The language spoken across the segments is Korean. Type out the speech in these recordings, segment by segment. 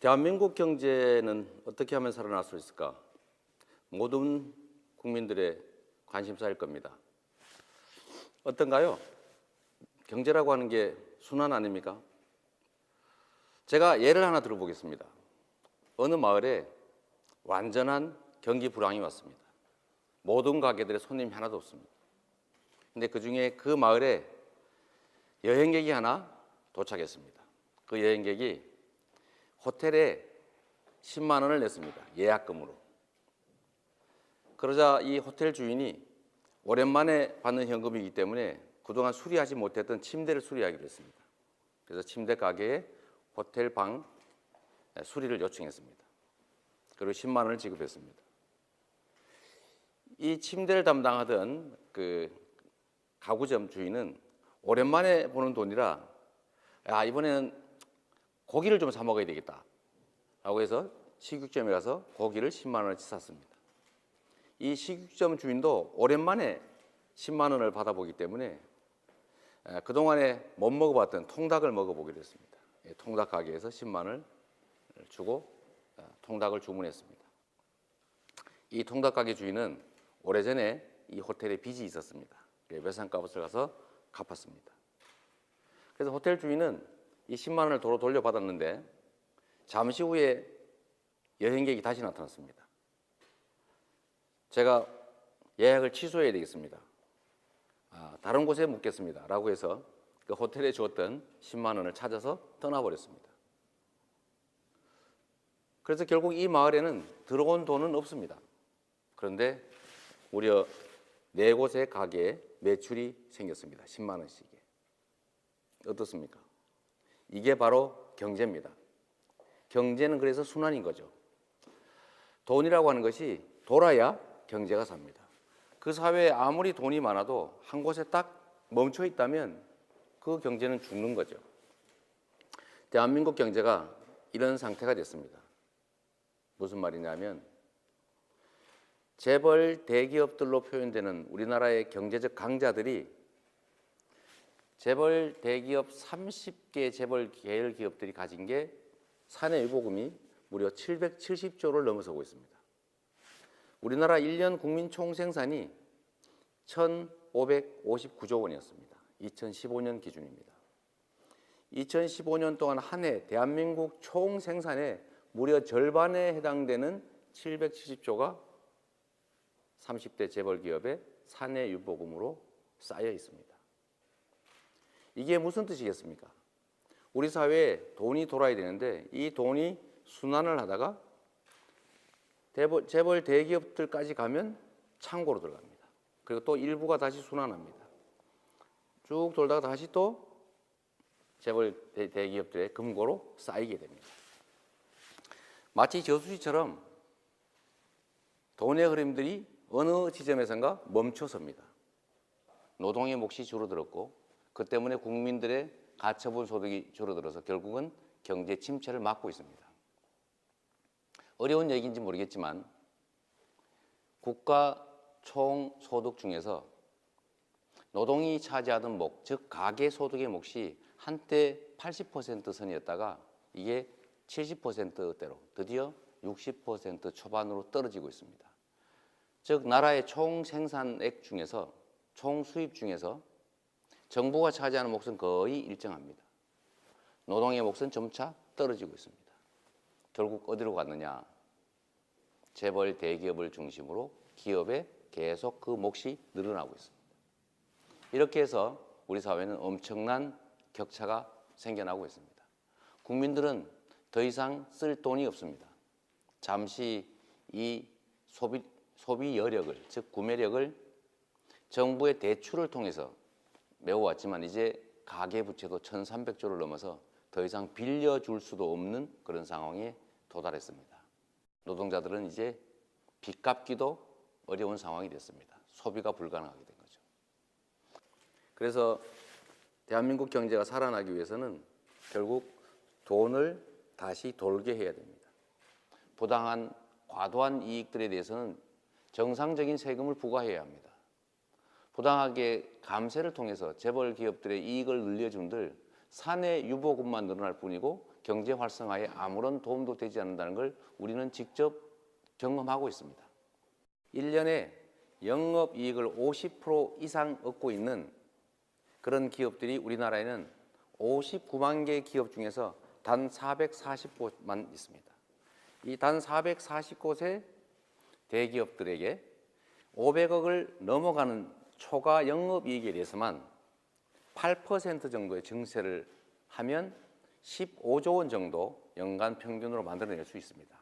대한민국 경제는 어떻게 하면 살아날 수 있을까? 모든 국민들의 관심사일 겁니다. 어떤가요? 경제라고 하는 게 순환 아닙니까? 제가 예를 하나 들어보겠습니다. 어느 마을에 완전한 경기 불황이 왔습니다. 모든 가게들의 손님이 하나도 없습니다. 근데 그중에 그 마을에 여행객이 하나 도착했습니다. 그 여행객이 호텔에 10만 원을 냈습니다. 예약금으로. 그러자 이 호텔 주인이 오랜만에 받는 현금이기 때문에 그동안 수리하지 못했던 침대를 수리하기로 했습니다. 그래서 침대 가게에 호텔 방 수리를 요청했습니다. 그리고 10만 원을 지급했습니다. 이 침대를 담당하던 그 가구점 주인은 오랜만에 보는 돈이라 이번에는 고기를 좀 사 먹어야 되겠다 라고 해서 식육점에 가서 고기를 10만 원어치 샀습니다. 이 식육점 주인도 오랜만에 10만 원을 받아보기 때문에 그동안에 못 먹어봤던 통닭을 먹어보기로 했습니다. 통닭 가게에서 10만 원을 주고 통닭을 주문했습니다. 이 통닭 가게 주인은 오래전에 이 호텔에 빚이 있었습니다. 외상값을 가서 갚았습니다. 그래서 호텔 주인은 이 10만 원을 도로 돌려받았는데 잠시 후에 여행객이 다시 나타났습니다. 제가 예약을 취소해야 되겠습니다. 다른 곳에 묵겠습니다. 라고 해서 그 호텔에 주었던 10만 원을 찾아서 떠나버렸습니다. 그래서 결국 이 마을에는 들어온 돈은 없습니다. 그런데 무려 4곳의 가게에 매출이 생겼습니다. 10만 원씩에. 어떻습니까? 이게 바로 경제입니다. 경제는 그래서 순환인 거죠. 돈이라고 하는 것이 돌아야 경제가 삽니다. 그 사회에 아무리 돈이 많아도 한 곳에 딱 멈춰 있다면 그 경제는 죽는 거죠. 대한민국 경제가 이런 상태가 됐습니다. 무슨 말이냐면 재벌 대기업들로 표현되는 우리나라의 경제적 강자들이 재벌 대기업 30개 재벌 계열 기업들이 가진 게 사내 유보금이 무려 770조를 넘어서고 있습니다. 우리나라 1년 국민 총생산이 1,559조 원이었습니다. 2015년 기준입니다. 2015년 동안 한 해 대한민국 총생산의 무려 절반에 해당되는 770조가 30대 재벌 기업의 사내 유보금으로 쌓여 있습니다. 이게 무슨 뜻이겠습니까? 우리 사회에 돈이 돌아야 되는데 이 돈이 순환을 하다가 재벌 대기업들까지 가면 창고로 들어갑니다. 그리고 또 일부가 다시 순환합니다. 쭉 돌다가 다시 또 재벌 대기업들의 금고로 쌓이게 됩니다. 마치 저수지처럼 돈의 흐름들이 어느 지점에선가 멈춰섭니다. 노동의 몫이 줄어들었고 그 때문에 국민들의 가처분 소득이 줄어들어서 결국은 경제 침체를 막고 있습니다. 어려운 얘기인지 모르겠지만 국가 총소득 중에서 노동이 차지하던 몫, 즉 가계 소득의 몫이 한때 80% 선이었다가 이게 70%대로 드디어 60% 초반으로 떨어지고 있습니다. 즉 나라의 총 생산액 중에서 총 수입 중에서 정부가 차지하는 몫은 거의 일정합니다. 노동의 몫은 점차 떨어지고 있습니다. 결국 어디로 갔느냐? 재벌 대기업을 중심으로 기업에 계속 그 몫이 늘어나고 있습니다. 이렇게 해서 우리 사회는 엄청난 격차가 생겨나고 있습니다. 국민들은 더 이상 쓸 돈이 없습니다. 잠시 이 소비 여력을, 즉 구매력을 정부의 대출을 통해서 메워왔지만 이제 가계부채도 1,300조를 넘어서 더 이상 빌려줄 수도 없는 그런 상황에 도달했습니다. 노동자들은 이제 빚 갚기도 어려운 상황이 됐습니다. 소비가 불가능하게 된 거죠. 그래서 대한민국 경제가 살아나기 위해서는 결국 돈을 다시 돌게 해야 됩니다. 부당한 과도한 이익들에 대해서는 정상적인 세금을 부과해야 합니다. 부당하게 감세를 통해서 재벌 기업들의 이익을 늘려준들 사내 유보금만 늘어날 뿐이고 경제 활성화에 아무런 도움도 되지 않는다는 걸 우리는 직접 경험하고 있습니다. 1년에 영업이익을 50% 이상 얻고 있는 그런 기업들이 우리나라에는 59만 개 기업 중에서 단 440곳만 있습니다. 이 단 440곳의 대기업들에게 500억을 넘어가는 초과 영업이익에 대해서만 8% 정도의 증세를 하면 15조 원 정도 연간 평균으로 만들어낼 수 있습니다.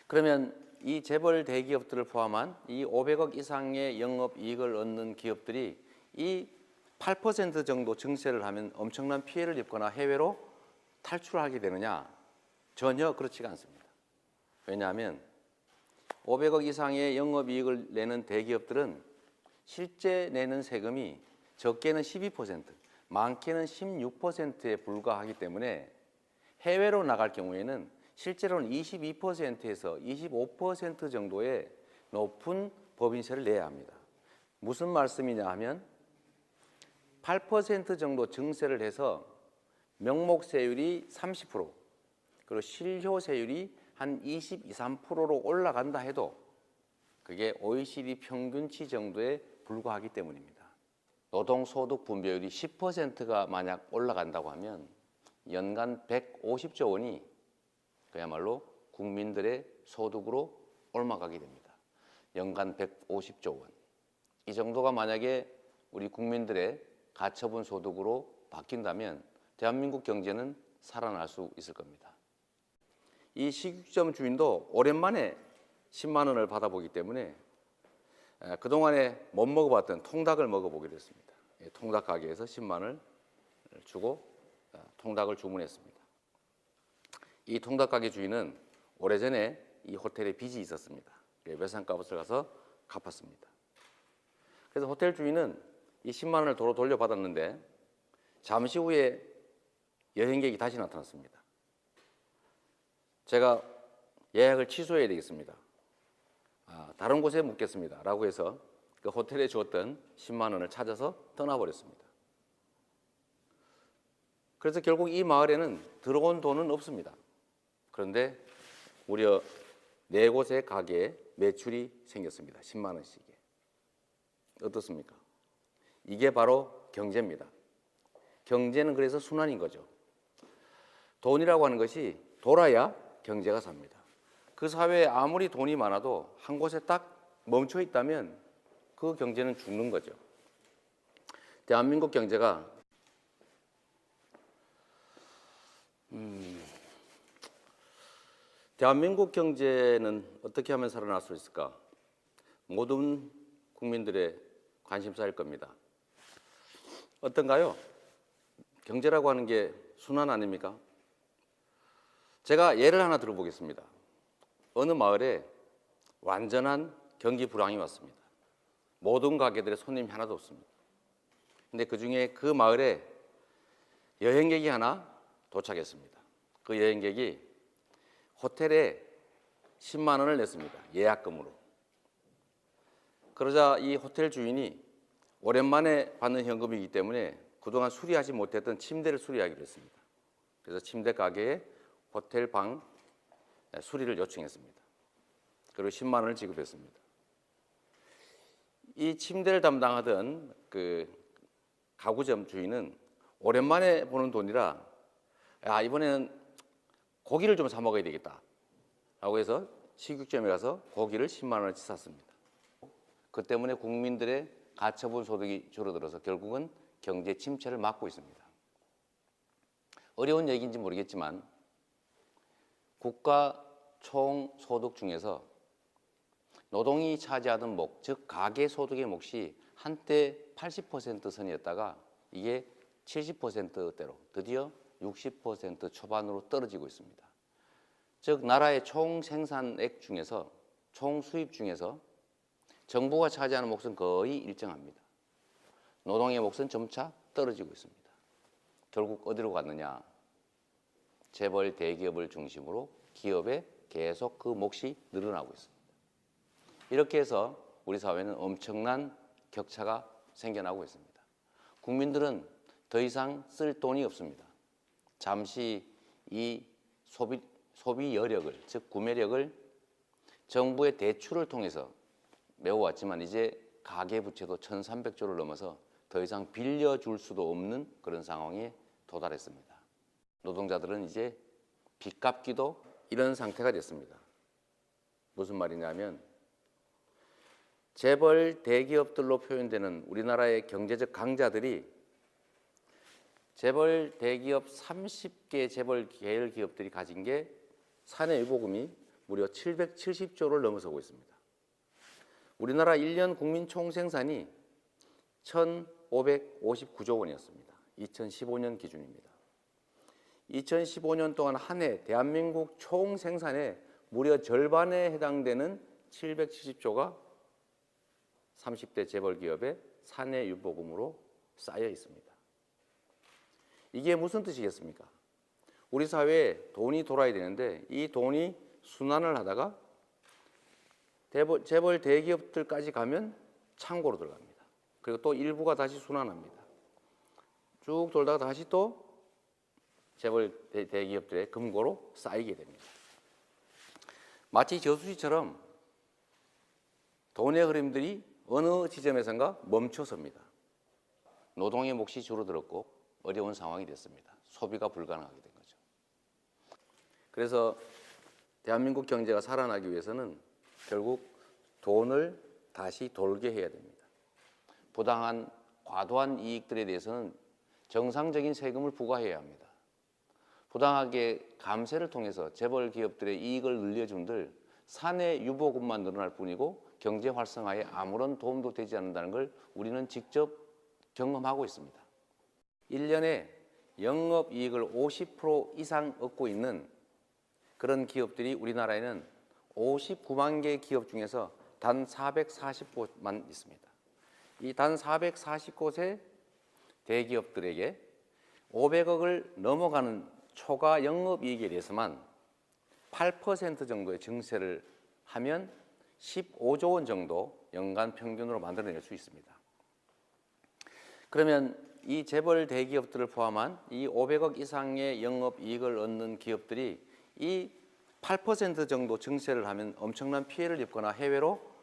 그러면 이 재벌 대기업들을 포함한 이 500억 이상의 영업이익을 얻는 기업들이 이 8% 정도 증세를 하면 엄청난 피해를 입거나 해외로 탈출하게 되느냐? 전혀 그렇지가 않습니다. 왜냐하면 500억 이상의 영업이익을 내는 대기업들은 실제 내는 세금이 적게는 12%, 많게는 16%에 불과하기 때문에 해외로 나갈 경우에는 실제로는 22%에서 25% 정도의 높은 법인세를 내야 합니다. 무슨 말씀이냐 하면 8% 정도 증세를 해서 명목세율이 30%, 그리고 실효세율이 한 22, 3%로 올라간다 해도 그게 OECD 평균치 정도에 불과하기 때문입니다. 노동소득 분배율이 10%가 만약 올라간다고 하면 연간 150조 원이 그야말로 국민들의 소득으로 옮아가게 됩니다. 연간 150조 원. 이 정도가 만약에 우리 국민들의 가처분 소득으로 바뀐다면 대한민국 경제는 살아날 수 있을 겁니다. 이 식육점 주인도 오랜만에 10만 원을 받아보기 때문에 그동안에 못 먹어봤던 통닭을 먹어보게 됐습니다. 통닭 가게에서 10만 원을 주고 통닭을 주문했습니다. 이 통닭 가게 주인은 오래전에 이 호텔에 빚이 있었습니다. 외상값을 가서 갚았습니다. 그래서 호텔 주인은 이 10만 원을 도로 돌려받았는데 잠시 후에 여행객이 다시 나타났습니다. 제가 예약을 취소해야 되겠습니다. 다른 곳에 묵겠습니다. 라고 해서 그 호텔에 주었던 10만 원을 찾아서 떠나버렸습니다. 그래서 결국 이 마을에는 들어온 돈은 없습니다. 그런데 무려 4곳의 가게에 매출이 생겼습니다. 10만 원씩에. 어떻습니까? 이게 바로 경제입니다. 경제는 그래서 순환인 거죠. 돈이라고 하는 것이 돌아야 경제가 삽니다. 그 사회에 아무리 돈이 많아도 한 곳에 딱 멈춰 있다면 그 경제는 죽는 거죠. 대한민국 경제가 대한민국 경제는 어떻게 하면 살아날 수 있을까? 모든 국민들의 관심사일 겁니다. 어떤가요? 경제라고 하는 게 순환 아닙니까? 제가 예를 하나 들어보겠습니다. 어느 마을에 완전한 경기 불황이 왔습니다. 모든 가게들의 손님이 하나도 없습니다. 근데 그중에 그 마을에 여행객이 하나 도착했습니다. 그 여행객이 호텔에 10만 원을 냈습니다. 예약금으로. 그러자 이 호텔 주인이 오랜만에 받는 현금이기 때문에 그동안 수리하지 못했던 침대를 수리하기로 했습니다. 그래서 침대 가게에 호텔 방 수리를 요청했습니다. 그리고 10만 원을 지급했습니다. 이 침대를 담당하던 그 가구점 주인은 오랜만에 보는 돈이라 이번에는 고기를 좀 사 먹어야 되겠다 라고 해서 식육점에 가서 고기를 10만 원어치 샀습니다. 그 때문에 국민들의 가처분 소득이 줄어들어서 결국은 경제 침체를 막고 있습니다. 어려운 얘기인지 모르겠지만 국가 총 소득 중에서 노동이 차지하던 목, 즉 가계 소득의 몫이 한때 80% 선이었다가 이게 70%대로 드디어 60% 초반으로 떨어지고 있습니다. 즉 나라의 총 생산액 중에서 총 수입 중에서 정부가 차지하는 몫은 거의 일정합니다. 노동의 몫은 점차 떨어지고 있습니다. 결국 어디로 갔느냐? 재벌 대기업을 중심으로 기업에 계속 그 몫이 늘어나고 있습니다. 이렇게 해서 우리 사회는 엄청난 격차가 생겨나고 있습니다. 국민들은 더 이상 쓸 돈이 없습니다. 잠시 이 소비 여력을, 즉 구매력을 정부의 대출을 통해서 메워왔지만 이제 가계부채도 1,300조를 넘어서 더 이상 빌려줄 수도 없는 그런 상황에 도달했습니다. 노동자들은 이제 빚 갚기도 이런 상태가 됐습니다. 무슨 말이냐면 재벌 대기업들로 표현되는 우리나라의 경제적 강자들이 재벌 대기업 30개 재벌 계열 기업들이 가진 게 사내 유보금이 무려 770조를 넘어서고 있습니다. 우리나라 1년 국민 총생산이 1,559조 원이었습니다. 2015년 기준입니다. 2015년 동안 한 해 대한민국 총생산의 무려 절반에 해당되는 770조가 30대 재벌 기업의 사내 유보금으로 쌓여 있습니다. 이게 무슨 뜻이겠습니까? 우리 사회에 돈이 돌아야 되는데 이 돈이 순환을 하다가 재벌 대기업들까지 가면 창고로 들어갑니다. 그리고 또 일부가 다시 순환합니다. 쭉 돌다가 다시 또 재벌 대기업들의 금고로 쌓이게 됩니다. 마치 저수지처럼 돈의 흐름들이 어느 지점에선가 멈춰섭니다. 노동의 몫이 줄어들었고 어려운 상황이 됐습니다. 소비가 불가능하게 된 거죠. 그래서 대한민국 경제가 살아나기 위해서는 결국 돈을 다시 돌게 해야 됩니다. 부당한 과도한 이익들에 대해서는 정상적인 세금을 부과해야 합니다. 부당하게 감세를 통해서 재벌 기업들의 이익을 늘려준들 사내 유보금만 늘어날 뿐이고 경제 활성화에 아무런 도움도 되지 않는다는 걸 우리는 직접 경험하고 있습니다. 1년에 영업이익을 50% 이상 얻고 있는 그런 기업들이 우리나라에는 59만 개 기업 중에서 단 440곳만 있습니다. 이 단 440곳의 대기업들에게 500억을 넘어가는 초과 영업이익에 대해서만 8% 정도의 증세를 하면 15조 원 정도 연간 평균으로 만들어낼 수 있습니다. 그러면 이 재벌 대기업들을 포함한 이 500억 이상의 영업이익을 얻는 기업들이 이 8% 정도 증세를 하면 엄청난 피해를 입거나 해외로